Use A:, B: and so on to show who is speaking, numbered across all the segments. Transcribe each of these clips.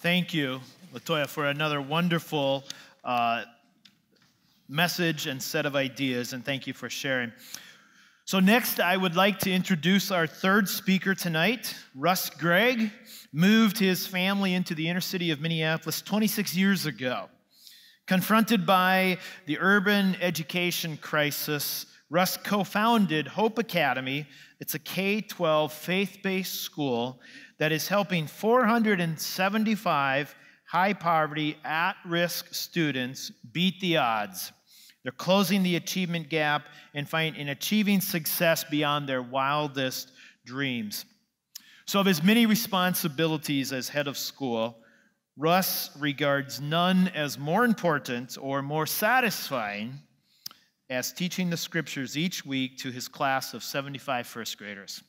A: Thank you, Latoya, for another wonderful message and set of ideas, and thank you for sharing. So next, I would like to introduce our third speaker tonight. Russ Gregg moved his family into the inner city of Minneapolis 26 years ago. Confronted by the urban education crisis, Russ co-founded Hope Academy. It's a K-12 faith-based school that is helping 475 high-poverty, at-risk students beat the odds. They're closing the achievement gap and achieving success beyond their wildest dreams. So of his many responsibilities as head of school, Russ regards none as more important or more satisfying as teaching the scriptures each week to his class of 75 first graders.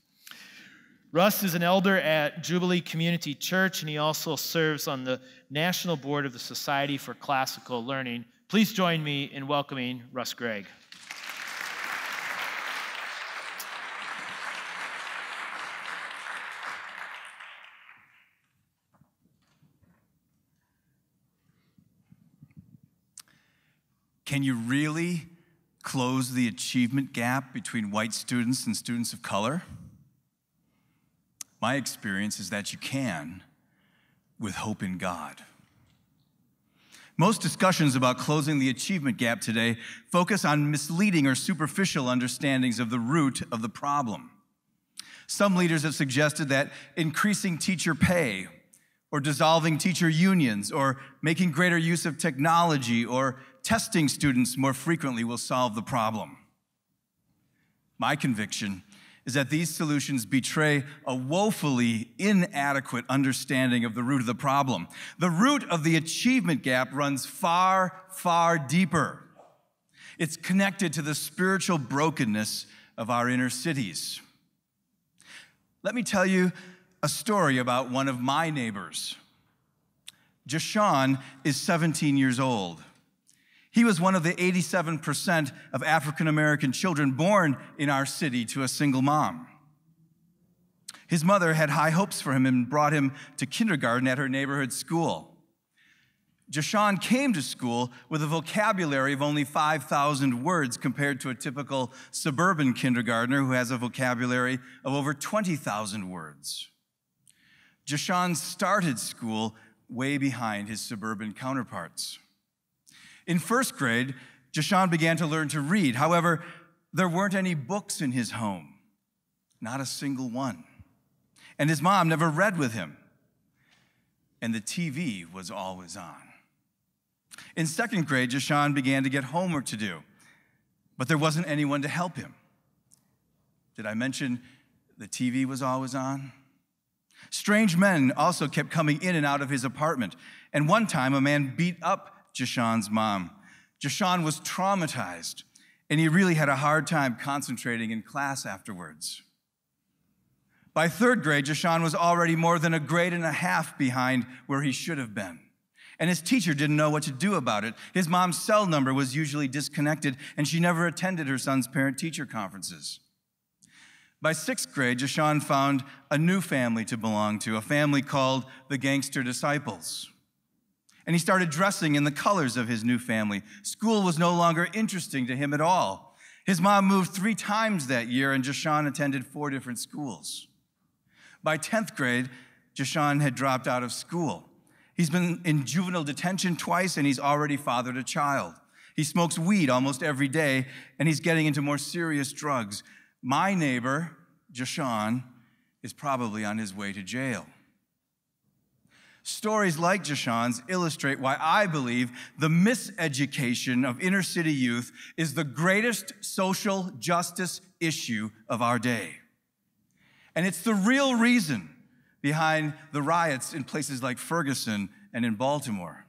A: Russ is an elder at Jubilee Community Church, and he also serves on the National Board of the Society for Classical Learning. Please join me in welcoming Russ Gregg.
B: Can you really close the achievement gap between white students and students of color? My experience is that you can, with hope in God. Most discussions about closing the achievement gap today focus on misleading or superficial understandings of the root of the problem. Some leaders have suggested that increasing teacher pay, or dissolving teacher unions, or making greater use of technology, or testing students more frequently will solve the problem. My conviction is that these solutions betray a woefully inadequate understanding of the root of the problem. The root of the achievement gap runs far, far deeper. It's connected to the spiritual brokenness of our inner cities. Let me tell you a story about one of my neighbors. Jashawn is 17 years old. He was one of the 87% of African-American children born in our city to a single mom. His mother had high hopes for him and brought him to kindergarten at her neighborhood school. Jashawn came to school with a vocabulary of only 5,000 words compared to a typical suburban kindergartner who has a vocabulary of over 20,000 words. Jashawn started school way behind his suburban counterparts. In first grade, Jashawn began to learn to read. However, there weren't any books in his home, not a single one. And his mom never read with him. And the TV was always on. In second grade, Jashawn began to get homework to do, but there wasn't anyone to help him. Did I mention the TV was always on? Strange men also kept coming in and out of his apartment. And one time, a man beat up Jashawn's mom. Jashawn was traumatized, and he really had a hard time concentrating in class afterwards. By third grade, Jashawn was already more than a grade and a half behind where he should have been. And his teacher didn't know what to do about it. His mom's cell number was usually disconnected, and she never attended her son's parent-teacher conferences. By sixth grade, Jashawn found a new family to belong to, a family called the Gangster Disciples. And he started dressing in the colors of his new family. School was no longer interesting to him at all. His mom moved 3 times that year, and Jashawn attended 4 different schools. By 10th grade, Jashawn had dropped out of school. He's been in juvenile detention twice, and he's already fathered a child. He smokes weed almost every day, and he's getting into more serious drugs. My neighbor, Jashawn, is probably on his way to jail. Stories like Jashawn's illustrate why I believe the miseducation of inner city youth is the greatest social justice issue of our day. And it's the real reason behind the riots in places like Ferguson and in Baltimore.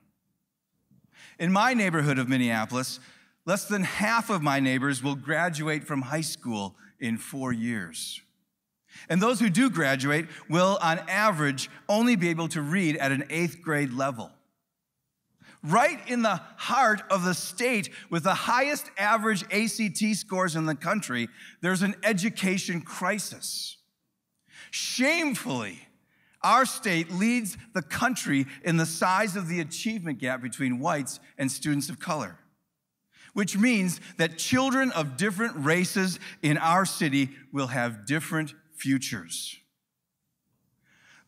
B: In my neighborhood of Minneapolis, less than half of my neighbors will graduate from high school in 4 years. And those who do graduate will, on average, only be able to read at an 8th grade level. Right in the heart of the state with the highest average ACT scores in the country, there's an education crisis. Shamefully, Our state leads the country in the size of the achievement gap between whites and students of color, which means that children of different races in our city will have different futures.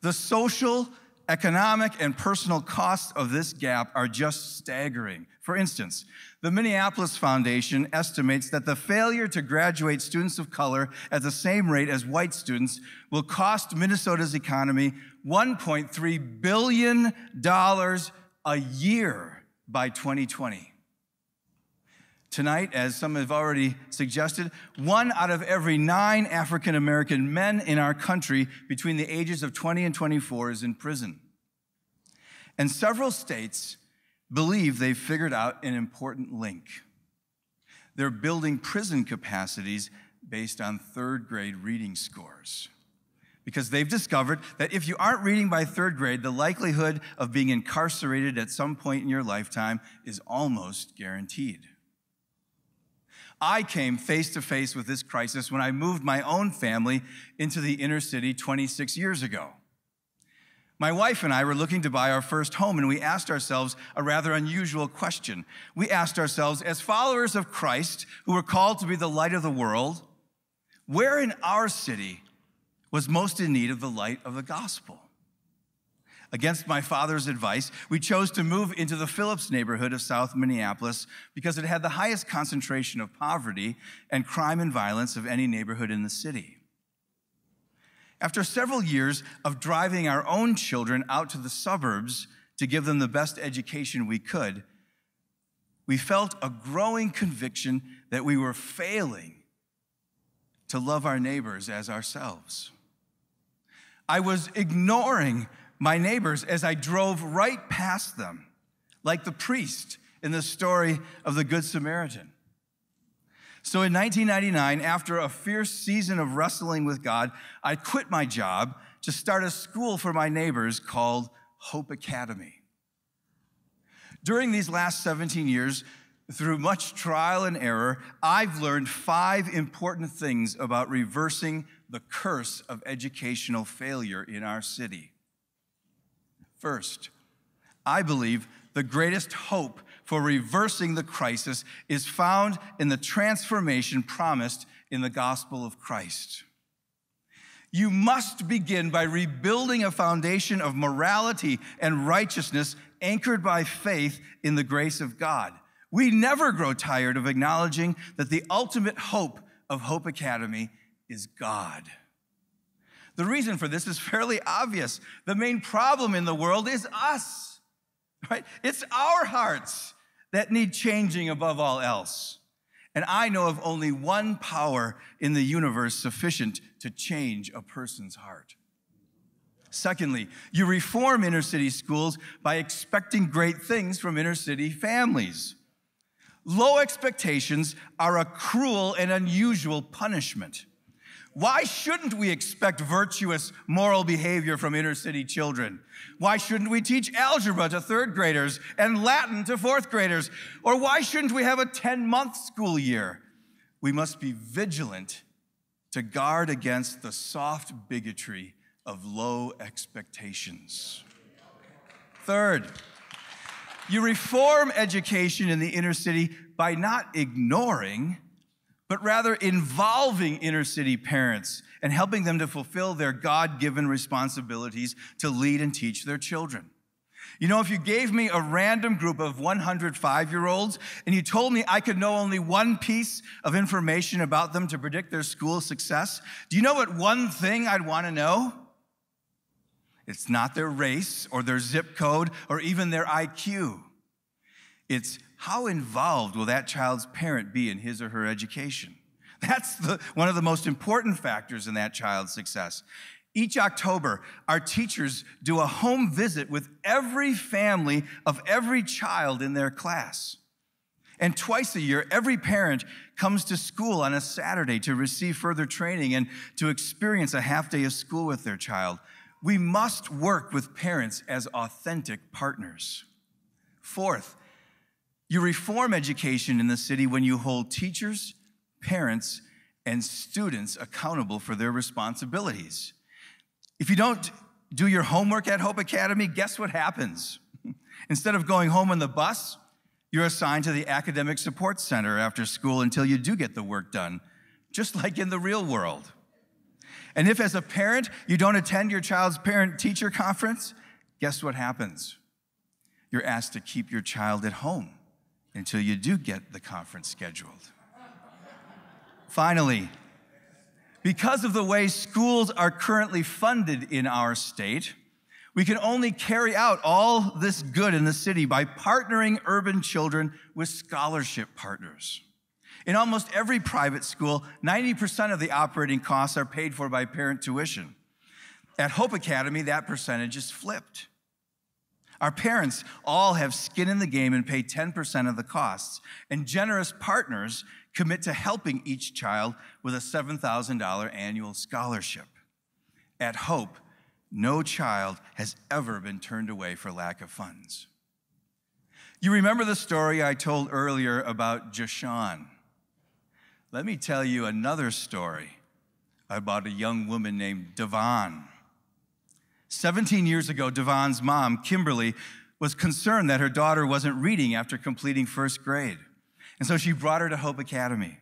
B: The social, economic, and personal costs of this gap are just staggering. For instance, the Minneapolis Foundation estimates that the failure to graduate students of color at the same rate as white students will cost Minnesota's economy $1.3 billion a year by 2020. Tonight, as some have already suggested, 1 out of every 9 African American men in our country between the ages of 20 and 24 is in prison. And several states believe they've figured out an important link. They're building prison capacities based on third-grade reading scores, because they've discovered that if you aren't reading by 3rd grade, the likelihood of being incarcerated at some point in your lifetime is almost guaranteed. I came face to face with this crisis when I moved my own family into the inner city 26 years ago. My wife and I were looking to buy our first home, and we asked ourselves a rather unusual question. We asked ourselves, as followers of Christ who were called to be the light of the world, where in our city was most in need of the light of the gospel? Against my father's advice, we chose to move into the Phillips neighborhood of South Minneapolis because it had the highest concentration of poverty and crime and violence of any neighborhood in the city. After several years of driving our own children out to the suburbs to give them the best education we could, we felt a growing conviction that we were failing to love our neighbors as ourselves. I was ignoring my neighbors as I drove right past them, like the priest in the story of the Good Samaritan. So in 1999, after a fierce season of wrestling with God, I quit my job to start a school for my neighbors called Hope Academy. During these last 17 years, through much trial and error, I've learned 5 important things about reversing the curse of educational failure in our city. First, I believe the greatest hope for reversing the crisis is found in the transformation promised in the gospel of Christ. You must begin by rebuilding a foundation of morality and righteousness anchored by faith in the grace of God. We never grow tired of acknowledging that the ultimate hope of Hope Academy is God. The reason for this is fairly obvious. The main problem in the world is us, right? It's our hearts that need changing above all else. And I know of only one power in the universe sufficient to change a person's heart. Secondly, you reform inner city schools by expecting great things from inner city families. Low expectations are a cruel and unusual punishment. Why shouldn't we expect virtuous moral behavior from inner city children? Why shouldn't we teach algebra to 3rd graders and Latin to 4th graders? Or why shouldn't we have a 10-month school year? We must be vigilant to guard against the soft bigotry of low expectations. Third, you reform education in the inner city by not ignoring, but rather involving inner city parents and helping them to fulfill their God-given responsibilities to lead and teach their children. You know, if you gave me a random group of 100 5-year-olds and you told me I could know only one piece of information about them to predict their school success, do you know what one thing I'd want to know? It's not their race or their zip code or even their IQ. It's how involved will that child's parent be in his or her education? That's one of the most important factors in that child's success. Each October, our teachers do a home visit with every family of every child in their class. And twice a year, every parent comes to school on a Saturday to receive further training and to experience a half day of school with their child. We must work with parents as authentic partners. Fourth, you reform education in the city when you hold teachers, parents, and students accountable for their responsibilities. If you don't do your homework at Hope Academy, guess what happens? Instead of going home on the bus, you're assigned to the Academic Support Center after school until you do get the work done, just like in the real world. And if, as a parent, you don't attend your child's parent-teacher conference, guess what happens? You're asked to keep your child at home until you do get the conference scheduled. Finally, because of the way schools are currently funded in our state, we can only carry out all this good in the city by partnering urban children with scholarship partners. In almost every private school, 90% of the operating costs are paid for by parent tuition. At Hope Academy, that percentage is flipped. Our parents all have skin in the game and pay 10% of the costs, and generous partners commit to helping each child with a $7,000 annual scholarship. At Hope, no child has ever been turned away for lack of funds. You remember the story I told earlier about Jashawn? Let me tell you another story about a young woman named Devon. 17 years ago, Devon's mom, Kimberly, was concerned that her daughter wasn't reading after completing first grade. And so she brought her to Hope Academy.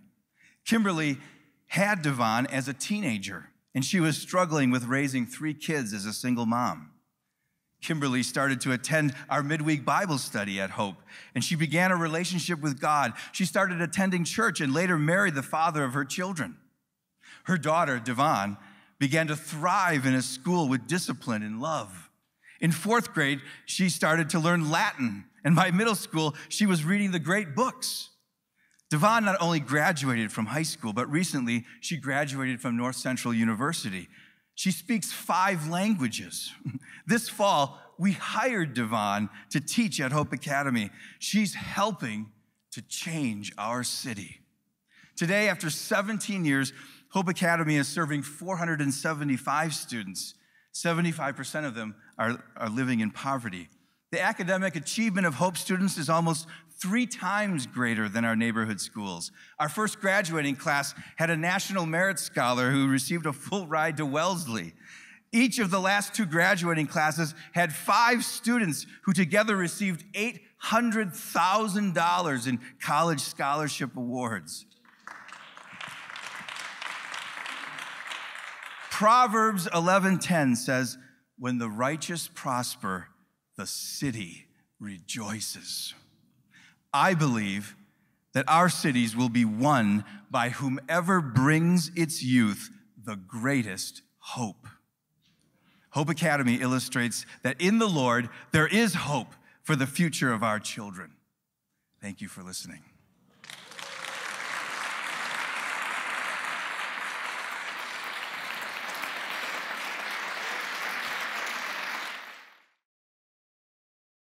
B: Kimberly had Devon as a teenager, and she was struggling with raising 3 kids as a single mom. Kimberly started to attend our midweek Bible study at Hope, and she began a relationship with God. She started attending church and later married the father of her children. Her daughter, Devon, began to thrive in a school with discipline and love. In 4th grade, she started to learn Latin, and by middle school, she was reading the great books. Devon not only graduated from high school, but recently she graduated from North Central University. She speaks 5 languages. This fall, we hired Devon to teach at Hope Academy. She's helping to change our city. Today, after 17 years, Hope Academy is serving 475 students. 75% of them are living in poverty. The academic achievement of Hope students is almost 3 times greater than our neighborhood schools. Our first graduating class had a National Merit Scholar who received a full ride to Wellesley. Each of the last 2 graduating classes had 5 students who together received $800,000 in college scholarship awards. Proverbs 11:10 says, "When the righteous prosper, the city rejoices." I believe that our cities will be won by whomever brings its youth the greatest hope. Hope Academy illustrates that in the Lord there is hope for the future of our children. Thank you for listening.